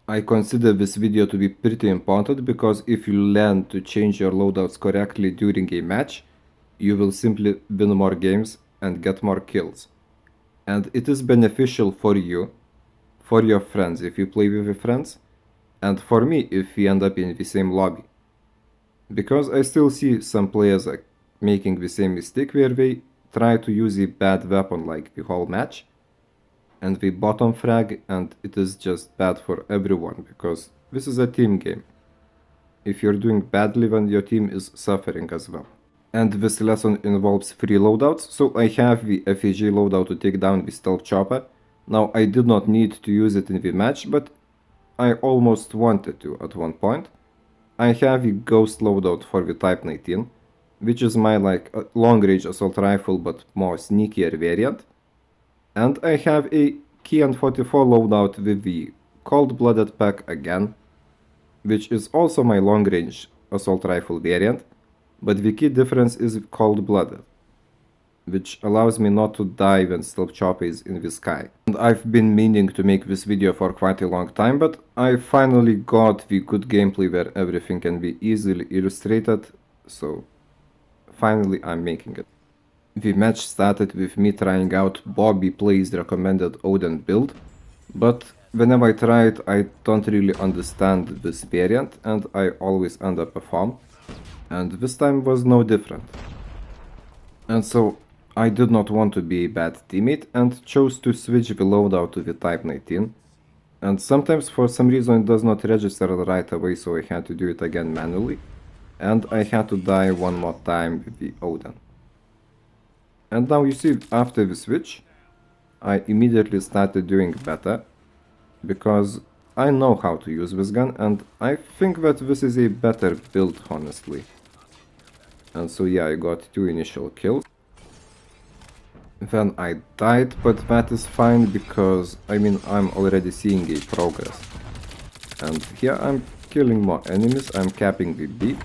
I consider this video to be pretty important because if you learn to change your loadouts correctly during a match, you will simply win more games and get more kills. And it is beneficial for you, for your friends if you play with your friends, and for me if we end up in the same lobby. Because I still see some players making the same mistake where they try to use a bad weapon like the whole match, and we bottom frag, and it is just bad for everyone because this is a team game. If you're doing badly, then your team is suffering as well. And this lesson involves 3 loadouts, so I have the FAG loadout to take down the stealth chopper. Now I did not need to use it in the match, but I almost wanted to at one point. I have the ghost loadout for the Type 19, which is my long range assault rifle but more sneakier variant. And I have a Kian 44 loadout with the cold-blooded pack again, which is also my long-range assault rifle variant, but the key difference is cold-blooded, which allows me not to die when stealth chopper is in the sky. And I've been meaning to make this video for quite a long time, but I finally got the good gameplay where everything can be easily illustrated, so finally I'm making it. The match started with me trying out Bobby Play's recommended Odin build, but whenever I try it I don't really understand this variant and I always underperform, and this time was no different. And so I did not want to be a bad teammate and chose to switch the loadout to the Type 19, and sometimes for some reason it does not register right away, so I had to do it again manually, and I had to die one more time with the Odin. And now you see, after the switch, I immediately started doing better, because I know how to use this gun, and I think that this is a better build, honestly. And so yeah, I got 2 initial kills. Then I died, but that is fine, because, I mean, I'm already seeing a progress. And here I'm killing more enemies, I'm capping the B.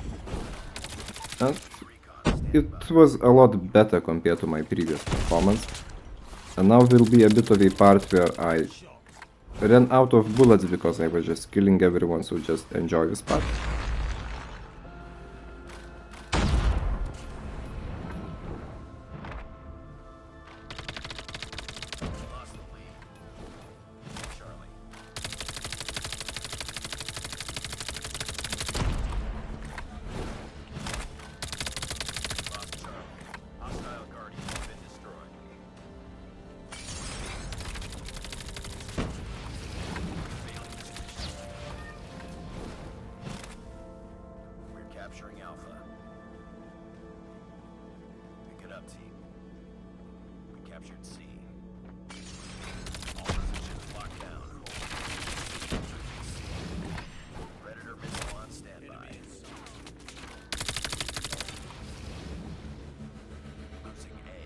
And it was a lot better compared to my previous performance. And now there will be a bit of a part where I ran out of bullets because I was just killing everyone, so just enjoy this part. Capturing Alpha. Pick it up, team. We captured C. All positions locked down. Predator missile on standby. Losing A.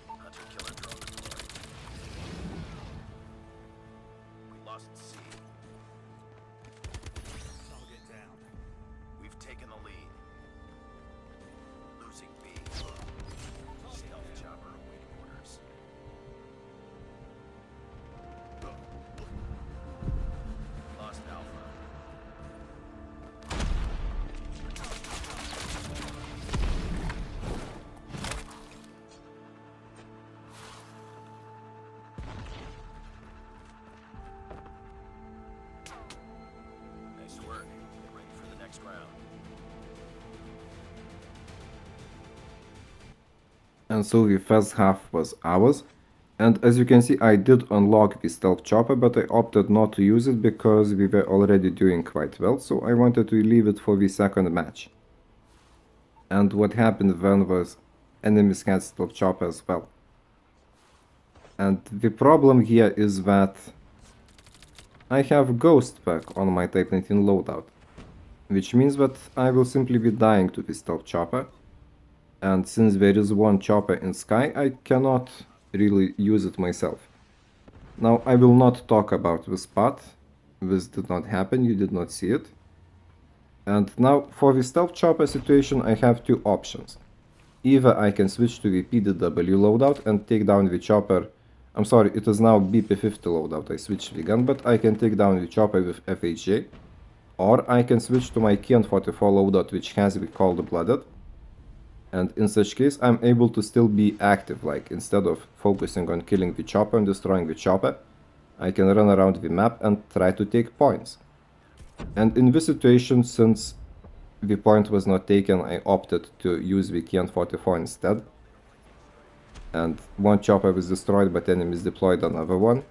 Hunter killer drone deployed. We lost C. We've taken the lead. Losing B. Stealth chopper awaiting orders. Lost Alpha. Nice work. Get ready for the next round. And so the first half was ours. And as you can see, I did unlock the stealth chopper, but I opted not to use it because we were already doing quite well, so I wanted to leave it for the second match. And what happened then was enemies had stealth chopper as well. And the problem here is that I have ghost pack on my Type 19 loadout, which means that I will simply be dying to the stealth chopper. And since there is one chopper in sky, I cannot really use it myself. Now I will not talk about this part, this did not happen, you did not see it. And now for the stealth chopper situation I have 2 options. Either I can switch to the PDW loadout and take down the chopper I'm sorry, it is now BP50 loadout. I switched the gun, but I can take down the chopper with FHJ. Or I can switch to my KN-44 loadout, which has the cold-blooded. And in such case, I'm able to still be active, like instead of focusing on killing the chopper and destroying the chopper, I can run around the map and try to take points. And in this situation, since the point was not taken, I opted to use the KN-44 instead. And one chopper was destroyed, but enemies deployed another one.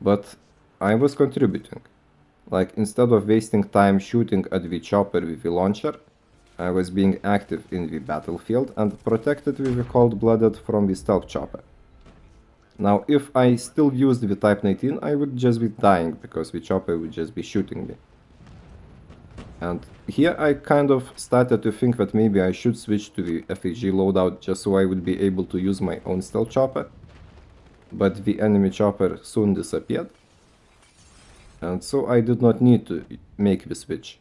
But I was contributing. Like, instead of wasting time shooting at the chopper with the launcher, I was being active in the battlefield and protected with the cold-blooded from the stealth chopper. Now, if I still used the Type 19, I would just be dying, because the chopper would just be shooting me. And here I kind of started to think that maybe I should switch to the FAG loadout just so I would be able to use my own stealth chopper. But the enemy chopper soon disappeared. And so I did not need to make the switch.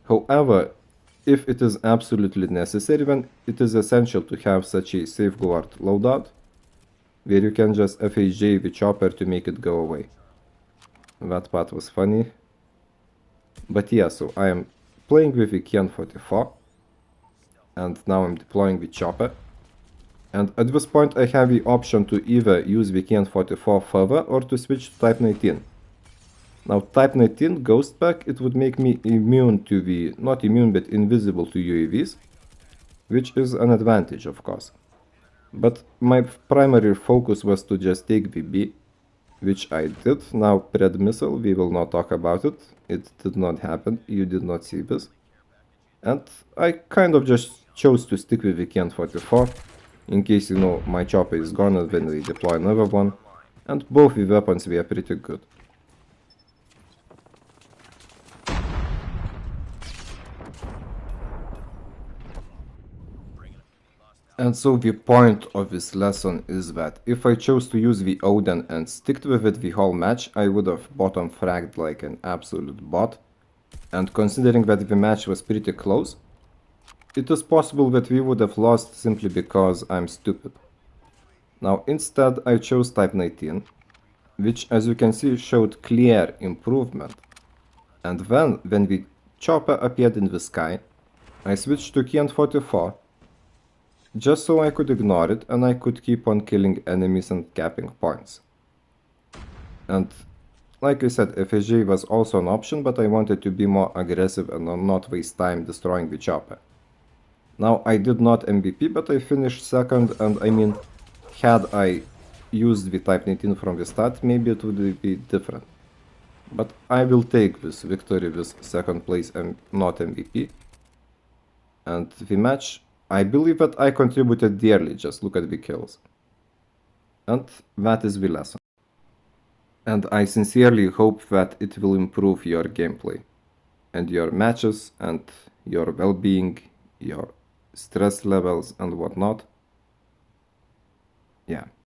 However, if it is absolutely necessary, then it is essential to have such a safeguard loadout, where you can just FHJ the chopper to make it go away. That part was funny. But yeah, so I am playing with the KN-44, and now I'm deploying the chopper. And at this point I have the option to either use the KN-44 further or to switch to Type 19. Now Type 19 Ghost Pack, it would make me immune to the, not immune but invisible to UAVs, which is an advantage of course. But my primary focus was to just take the B, which I did. Now Pred missile, we will not talk about it, it did not happen, you did not see this. And I kind of just chose to stick with the KN-44, in case you know my chopper is gone and then we deploy another one, and both the weapons were pretty good. And so the point of this lesson is that if I chose to use the Odin and stick with it the whole match, I would have bottom fragged like an absolute bot. And considering that the match was pretty close, it is possible that we would have lost simply because I'm stupid. Now instead I chose Type 19, which as you can see showed clear improvement. And then, when the chopper appeared in the sky, I switched to KN-44, just so I could ignore it and I could keep on killing enemies and capping points. And like I said, FSG was also an option, but I wanted to be more aggressive and not waste time destroying the chopper. Now I did not MVP, but I finished second, and I mean, had I used the Type 19 from the start, maybe it would be different. But I will take this victory with second place and not MVP. And the match, I believe that I contributed dearly, just look at the kills. And that is the lesson. And I sincerely hope that it will improve your gameplay, and your matches, and your well-being, your stress levels and whatnot. Yeah.